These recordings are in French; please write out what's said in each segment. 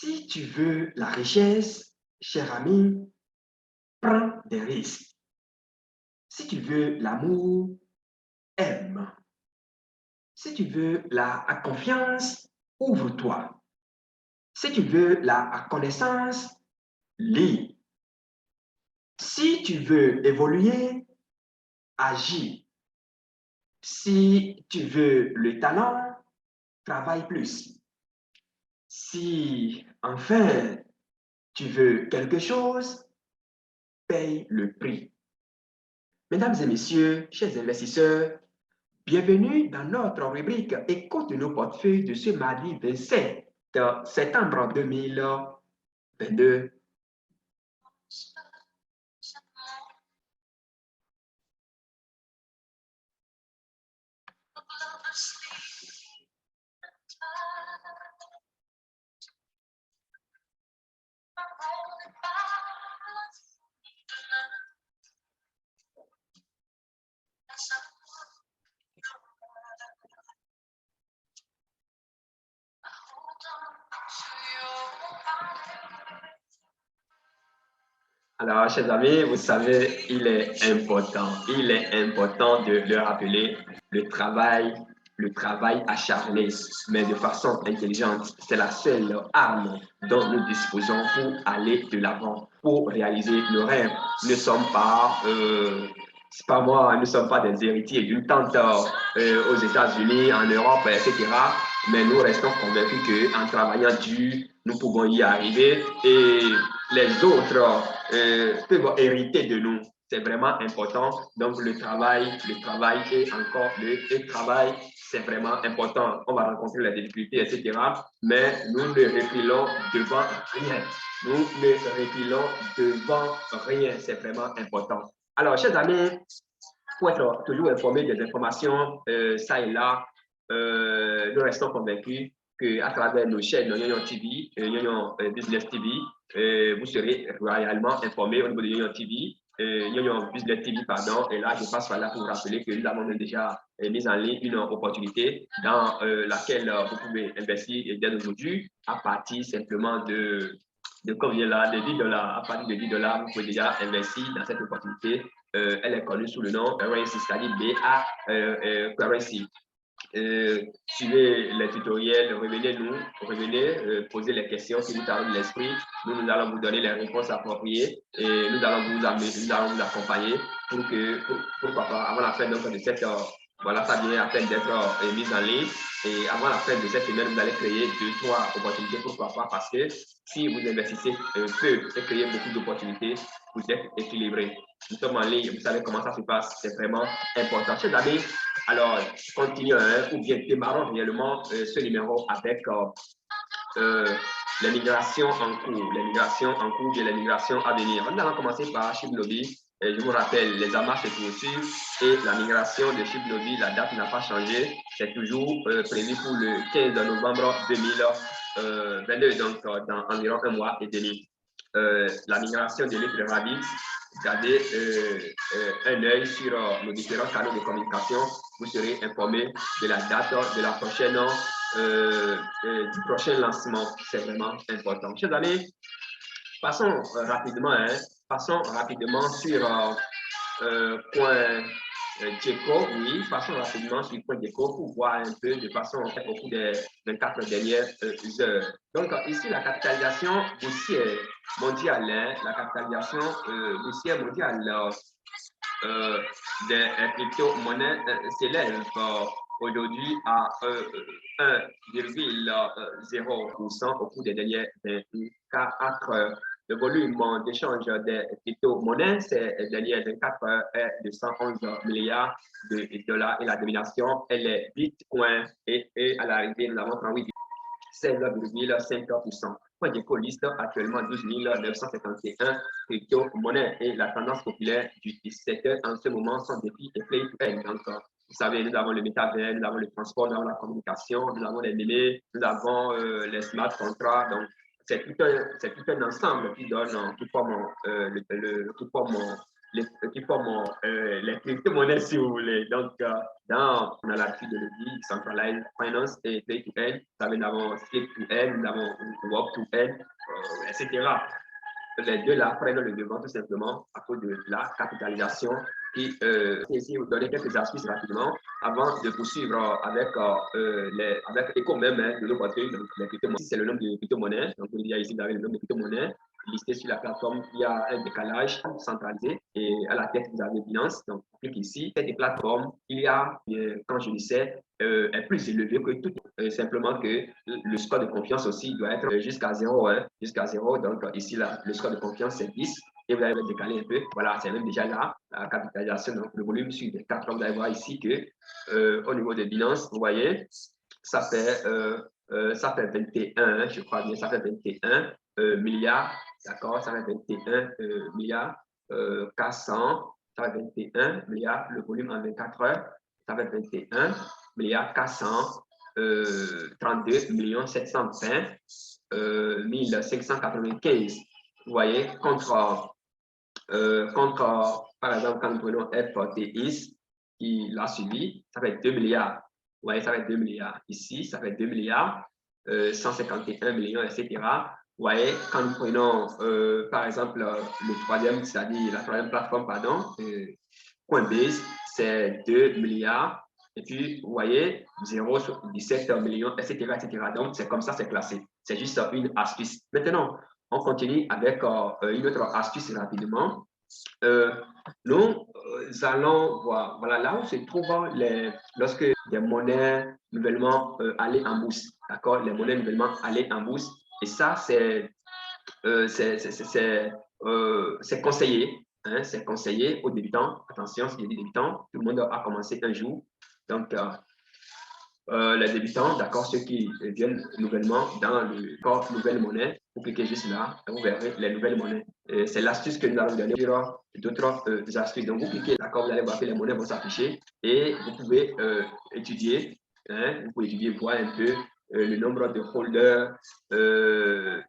Si tu veux la richesse, cher ami, prends des risques. Si tu veux l'amour, aime. Si tu veux la confiance, ouvre-toi. Si tu veux la connaissance, lis. Si tu veux évoluer, agis. Si tu veux le talent, travaille plus. Si enfin tu veux quelque chose, paye le prix. Mesdames et messieurs, chers investisseurs, bienvenue dans notre rubrique Écoute nos portefeuilles de ce mardi 27 septembre 2022. Alors, chers amis, vous savez, il est important de le rappeler, le travail acharné, mais de façon intelligente. C'est la seule arme dont nous disposons pour aller de l'avant, pour réaliser nos rêves. Nous ne sommes pas, c'est pas moi, nous ne sommes pas des héritiers d'une tante aux États-Unis, en Europe, etc. Mais nous restons convaincus qu'en travaillant dur, nous pouvons y arriver et les autres peuvent hériter de nous. C'est vraiment important. Donc, le travail et encore le travail, c'est vraiment important. On va rencontrer les difficultés, etc. Mais nous ne reculons devant rien. Nous ne reculons devant rien. C'est vraiment important. Alors, chers amis, pour être toujours informé des informations, ça et là, nous restons convaincus qu'à travers nos chaînes Yoyon TV, Yoyon Business TV, vous serez réellement informés au niveau de Yoyon TV, Yoyon Business TV, pardon. Et là, je passe par là pour vous rappeler que nous avons déjà mis en ligne une opportunité dans laquelle vous pouvez investir dès aujourd'hui à partir simplement de combien là, de $10. À partir de $10, vous pouvez déjà investir dans cette opportunité. Elle est connue sous le nom Currency, c'est-à-dire BA Currency. Suivez les tutoriels, revenez, posez les questions qui vous traversent l'esprit. Nous allons vous donner les réponses appropriées et nous allons vous accompagner pourquoi pas, avant la fin donc, de cette voilà, ça vient à peine d'être mis en ligne. Et avant la fin de cette semaine, vous allez créer 2-3 opportunités, pourquoi pas, parce que si vous investissez peu et créez beaucoup d'opportunités, vous êtes équilibré. Nous sommes en ligne, vous savez comment ça se passe, c'est vraiment important. Chers amis, alors, continuons, ou bien démarrons réellement ce numéro avec les migrations en cours, et les migrations à venir. Nous allons commencer par Shibnobi. Je vous rappelle, les amas se poursuivent et la migration de Shibnobi, la date n'a pas changé. C'est toujours prévu pour le 15 novembre 2022, donc dans environ un mois et demi. La migration de l'île Rabbit, gardez un œil sur nos différents canaux de communication. Vous serez informé de la date de la prochaine, du prochain lancement. C'est vraiment important. Chers amis, passons rapidement sur point Djeco, oui, passons rapidement sur le point Djeco pour voir un peu de façon au cours des 24 dernières heures. Donc, ici, la capitalisation boursière mondiale, boursière mondiale des crypto-monnaies s'élève aujourd'hui à 1,0% au cours des dernières 24 heures. Le volume d'échange des crypto-monnaies ces dernières 24 heures est de 111 milliards de dollars et la domination, elle est Bitcoin et à l'arrivée, nous avons 16,5%. CoinGecko liste actuellement 12 951 crypto-monnaies et la tendance populaire du secteur en ce moment sont défis et play to earn. Donc, vous savez, nous avons le métavers, nous avons le transport, nous avons la communication, nous avons les monnaies, nous avons les smart contracts. Donc, c'est tout un ensemble qui donne, qui forme qui forment les crypto-monnaies, si vous voulez. Donc, on a l'habitude de le dire, Centralized Finance et Pay to Earn. Nous avons Slip to Earn, nous avons Work to Earn, etc. Les deux là prennent le devant tout simplement à cause de la capitalisation qui ici vous donner quelques astuces rapidement avant de poursuivre avec Eco même de l'autre côté. Donc les crypto-monnaies, c'est le nombre de crypto-monnaies. Donc il y a ici vous avez le nombre de crypto-monnaies listé sur la plateforme. Il y a un décalage centralisé et à la tête vous avez Binance. Donc clique ici, cette plateforme, il y a quand je disais est plus élevé que tout. Simplement que le score de confiance aussi doit être jusqu'à 0, hein, jusqu'à 0. Donc ici, là, le score de confiance, c'est 10. Et vous allez décaler un peu. Voilà, c'est même déjà là, la capitalisation. Donc le volume sur les 4 ans, vous allez voir ici que au niveau de Binance, vous voyez, ça fait 21, je crois bien, ça fait 21 milliards, d'accord, ça fait 21 milliards 400, ça fait 21 milliards, le volume en 24 heures, ça fait 21 milliards 432 millions 720 1595. Vous voyez, contre par exemple, quand nous prenons FTX, qui l'a suivi, ça fait 2 milliards. Vous voyez, ça fait 2 milliards. Ici, ça fait 2 milliards, 151 millions, etc. Vous voyez, quand nous prenons, par exemple, le troisième, c'est-à-dire la troisième plateforme, pardon, Coinbase, c'est 2 milliards. Et puis, vous voyez, 0,17 millions, etc., etc. Donc, c'est comme ça, c'est classé. C'est juste une astuce. Maintenant, on continue avec une autre astuce rapidement. Nous allons voir, voilà, là où se trouvent lorsque des monnaies nouvellement allées en bourse, d'accord, les monnaies nouvellement allées en bourse, et ça, c'est conseillé, hein, c'est conseillé aux débutants. Attention, si je dis débutants, tout le monde a commencé un jour. Donc, les débutants, d'accord, ceux qui viennent nouvellement dans le corps nouvelle monnaie, vous cliquez juste là, et vous verrez les nouvelles monnaies. C'est l'astuce que nous allons donner sur d'autres astuces. Donc, vous cliquez, d'accord, vous allez voir que les monnaies vont s'afficher et vous pouvez étudier, hein, vous pouvez étudier, voir un peu le nombre de holders, le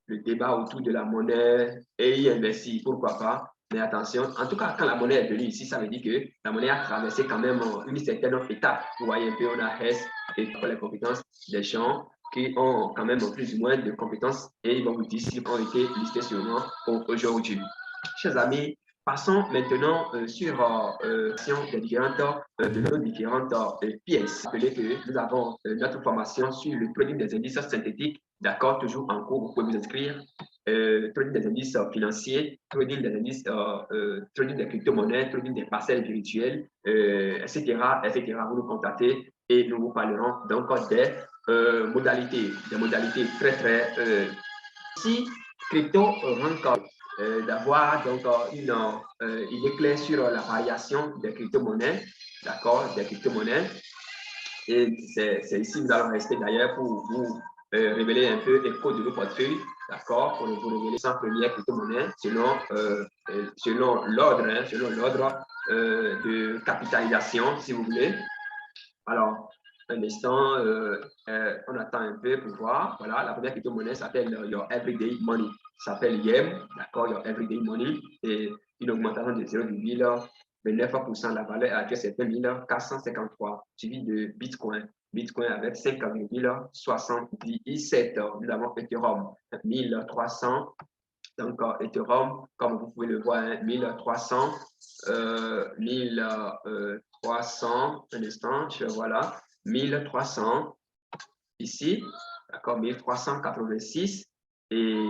débat autour de la monnaie et y investir, pourquoi pas. Mais attention, en tout cas, quand la monnaie est venue ici, ça veut dire que la monnaie a traversé quand même une certaine étape. Vous voyez un peu, on a S et pour les compétences des gens qui ont quand même plus ou moins de compétences et ils vont vous dire s'ils ont été listés sur moi aujourd'hui. Chers amis, passons maintenant sur de nos différentes pièces. Rappelez que nous avons notre formation sur le trading des indices synthétiques, d'accord, toujours en cours, vous pouvez vous inscrire. Trading des indices financiers, trading des indices, trading des crypto-monnaies, trading des parcelles virtuelles, etc., etc. Vous nous contactez et nous vous parlerons donc des modalités très, très... si crypto rank d'avoir donc une idée claire sur la variation des crypto-monnaies, d'accord, des crypto-monnaies. Et c'est ici nous allons rester d'ailleurs pour vous révéler un peu les codes de vos portefeuilles, d'accord, pour vous révéler 100 premières crypto-monnaies selon l'ordre, hein, selon l'ordre de capitalisation, si vous voulez. Alors, un instant, on attend un peu pour voir. Voilà, la première crypto-monnaie s'appelle Your Everyday Money. Ça s'appelle YEM, d'accord, Your Everyday Money. Et une augmentation de 0,29% de la valeur actuelle, c'est 1453, suivi de Bitcoin. Bitcoin avec 5,77. Nous avons Ethereum, 1300. Donc, Ethereum, comme vous pouvez le voir, hein, 1300, 1300, un instant, voilà, 1300 ici, d'accord, 1386 et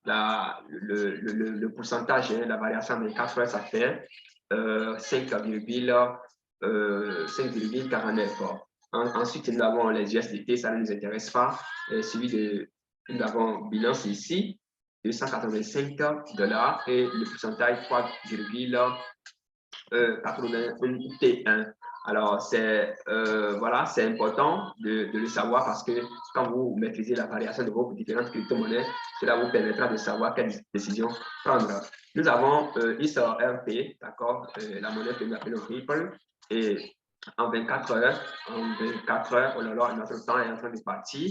le pourcentage, hein, la variation de 4 heures, ça fait 5,49. Ensuite, nous avons les USDT, ça ne nous intéresse pas, suivi de, nous avons Binance ici, 285 $ et le pourcentage 3,81 T1. Alors, voilà, c'est important de le savoir parce que quand vous maîtrisez la variation de vos différentes crypto-monnaies, cela vous permettra de savoir quelle décision prendre. Nous avons XRP, d'accord, la monnaie que nous appelons Ripple, et en 24 heures, oh là là, notre temps est en train de partir.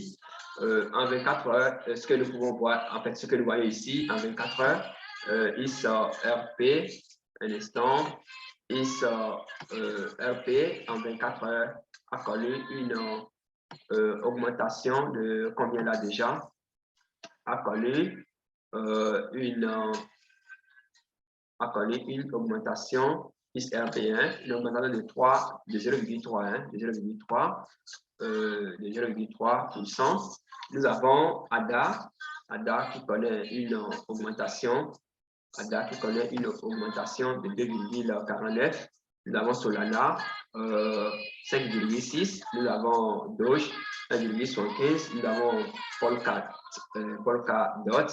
En 24 heures, ce que nous pouvons voir, en fait, ce que nous voyons ici, en 24 heures, XRP, un instant. RP en 24 heures a connu une augmentation de combien là déjà? A connu une augmentation XRP1, une augmentation de 0,3, de 0,3%. Nous avons ADA qui connaît une augmentation, de 2,49. Nous avons Solana 5,6. Nous avons Doge 1,75. Nous avons Polkadot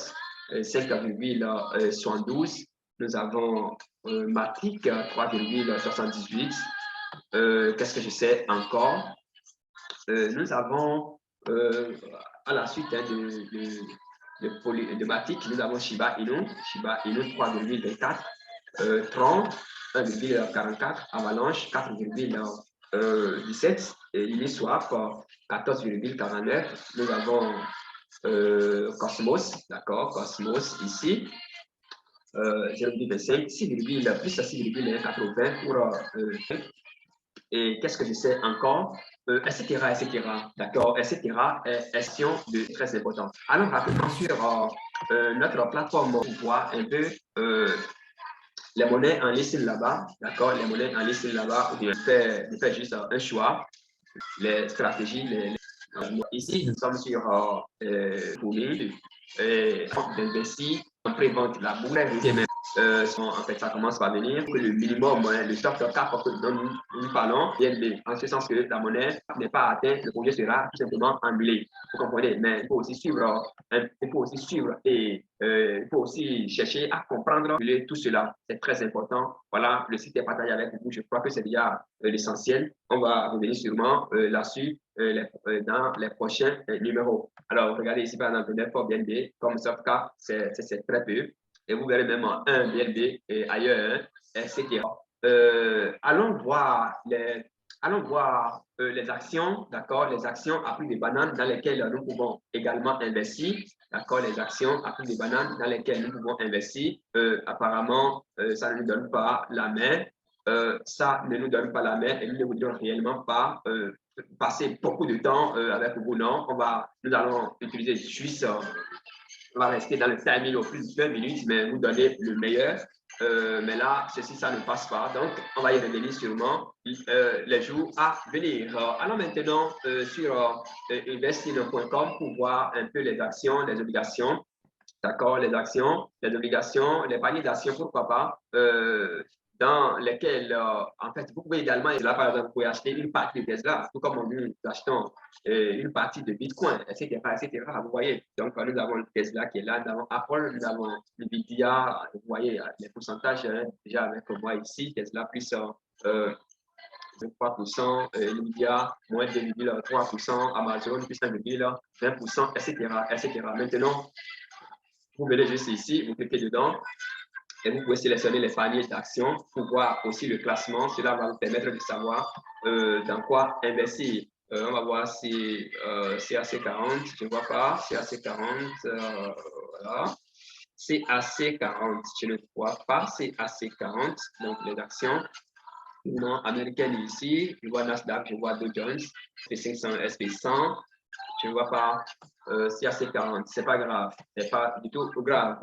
5,72. Nous avons Matic 3,78. Qu'est-ce que je sais encore? Nous avons à la suite de Matic, nous avons Shiba Inu 3,24, Tron 1,44, Avalanche 4,17 et Uniswap 14,49. Nous avons Cosmos, d'accord, Cosmos ici. 0,25, plus 6,80 pour et qu'est-ce que je sais encore, etc., d'accord, etc., est question de très important. Alors, rapidement sur notre plateforme, on voit un peu les monnaies en liste là-bas, d'accord, les monnaies en liste là-bas, ou bien faire juste un choix, les stratégies, ici, nous sommes sur Boomi, d'investir en pré-vente la boule, en fait, ça commence par venir que le minimum, le soft cap dont nous parlons, BNB, en ce sens que la monnaie n'est pas atteinte, le projet sera tout simplement annulé. Vous comprenez? Mais il faut aussi suivre, et il faut aussi chercher à comprendre tout cela. C'est très important. Voilà, le site est partagé avec vous. Je crois que c'est déjà l'essentiel. On va revenir sûrement là-dessus dans les prochains numéros. Alors, regardez ici, par exemple, le BNB, comme soft cap, c'est très peu. Et vous verrez même un BNB et ailleurs, etc. Allons voir les actions, d'accord, les actions à prix de banane dans lesquelles nous pouvons également investir, d'accord, les actions à prix de banane dans lesquelles nous pouvons investir. Apparemment, ça ne nous donne pas la main, et nous ne voudrions réellement pas passer beaucoup de temps avec vous, non. Nous allons utiliser Suisse. On va rester dans le timing au plus de 20 minutes, mais vous donner le meilleur. Mais là, ça ne passe pas. Donc, on va y revenir sûrement les jours à venir. Allons maintenant sur investir.com pour voir un peu les actions, les obligations. D'accord, les actions, les obligations, les paniers d'actions, pourquoi pas, dans lesquels, en fait, vous pouvez également, là, par exemple, vous pouvez acheter une partie de Tesla, tout comme nous achetons une partie de Bitcoin, etc., etc. Vous voyez, donc nous avons Tesla qui est là, nous avons Apple, nous avons Nvidia, vous voyez les pourcentages déjà avec moi ici, Tesla plus 3%, Nvidia moins 2,3%, Amazon plus 1,20%, etc., etc. Maintenant, vous venez juste ici, vous cliquez dedans et vous pouvez sélectionner les paniers d'actions pour voir aussi le classement. Cela va vous permettre de savoir dans quoi investir. On va voir si CAC40, je ne vois pas, CAC40, voilà. CAC40, je ne vois pas, CAC40, donc les actions. Non, américaine ici, je vois Nasdaq, je vois Dow Jones, SP500, SP100, je ne vois pas CAC40, c'est pas grave, c'est pas du tout grave.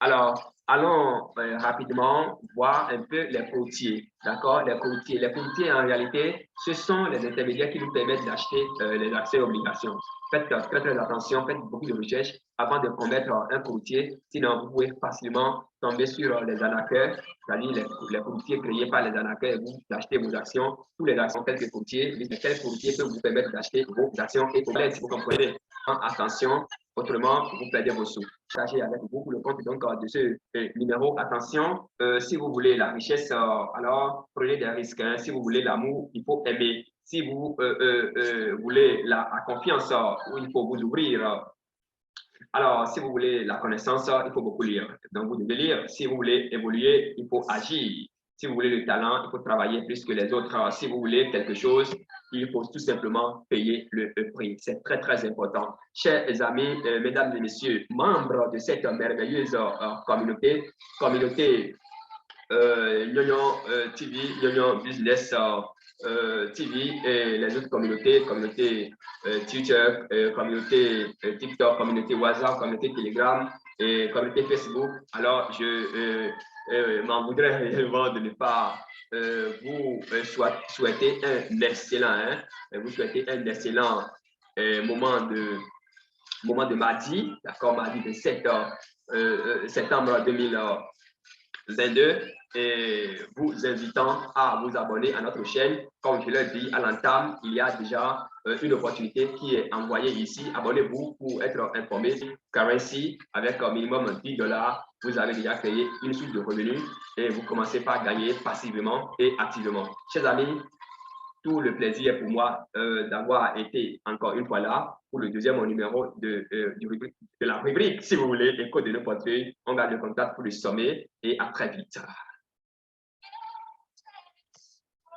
Alors, allons rapidement voir un peu les courtiers, d'accord? Les courtiers, en réalité, ce sont les intermédiaires qui nous permettent d'acheter les actions et obligations. Faites très attention, faites beaucoup de recherches avant de commettre un courtier, sinon vous pouvez facilement tomber sur les arnaqueurs, c'est-à-dire les courtiers créés par les arnaqueurs et vous achetez vos actions, tous les actions quelques courtiers, mais quel courtier peut vous permettre d'acheter vos actions et vous comprenez? Attention, autrement, vous perdez vos sous. Partagez avec vous pour le compte donc, de ce numéro. Attention, si vous voulez la richesse, alors prenez des risques. Hein. Si vous voulez l'amour, il faut aimer. Si vous voulez la confiance, il faut vous ouvrir. Alors, si vous voulez la connaissance, il faut beaucoup lire. Donc, vous devez lire. Si vous voulez évoluer, il faut agir. Si vous voulez le talent, il faut travailler plus que les autres. Si vous voulez quelque chose, il faut tout simplement payer le prix. C'est très, très important. Chers amis, mesdames et messieurs, membres de cette merveilleuse communauté Yoyon TV, Yoyon Business TV et les autres communautés, communauté Twitter, communauté TikTok, communauté WhatsApp, communauté Telegram et communauté Facebook. Alors, je m'en voudrais réellement de ne pas vous souhaiter un excellent, hein, vous souhaiter un excellent moment de mardi, d'accord, mardi 27 septembre 2022, et vous invitant à vous abonner à notre chaîne. Comme je l'ai dit à l'entame, il y a déjà une opportunité qui est envoyée ici. Abonnez-vous pour être informé, car ainsi, avec un minimum 10 $, vous avez déjà créé une source de revenus et vous commencez par gagner passivement et activement. Chers amis, tout le plaisir pour moi d'avoir été encore une fois là pour le deuxième numéro de la rubrique, si vous voulez, Écho de nos portefeuilles. On garde le contact pour le sommet et à très vite.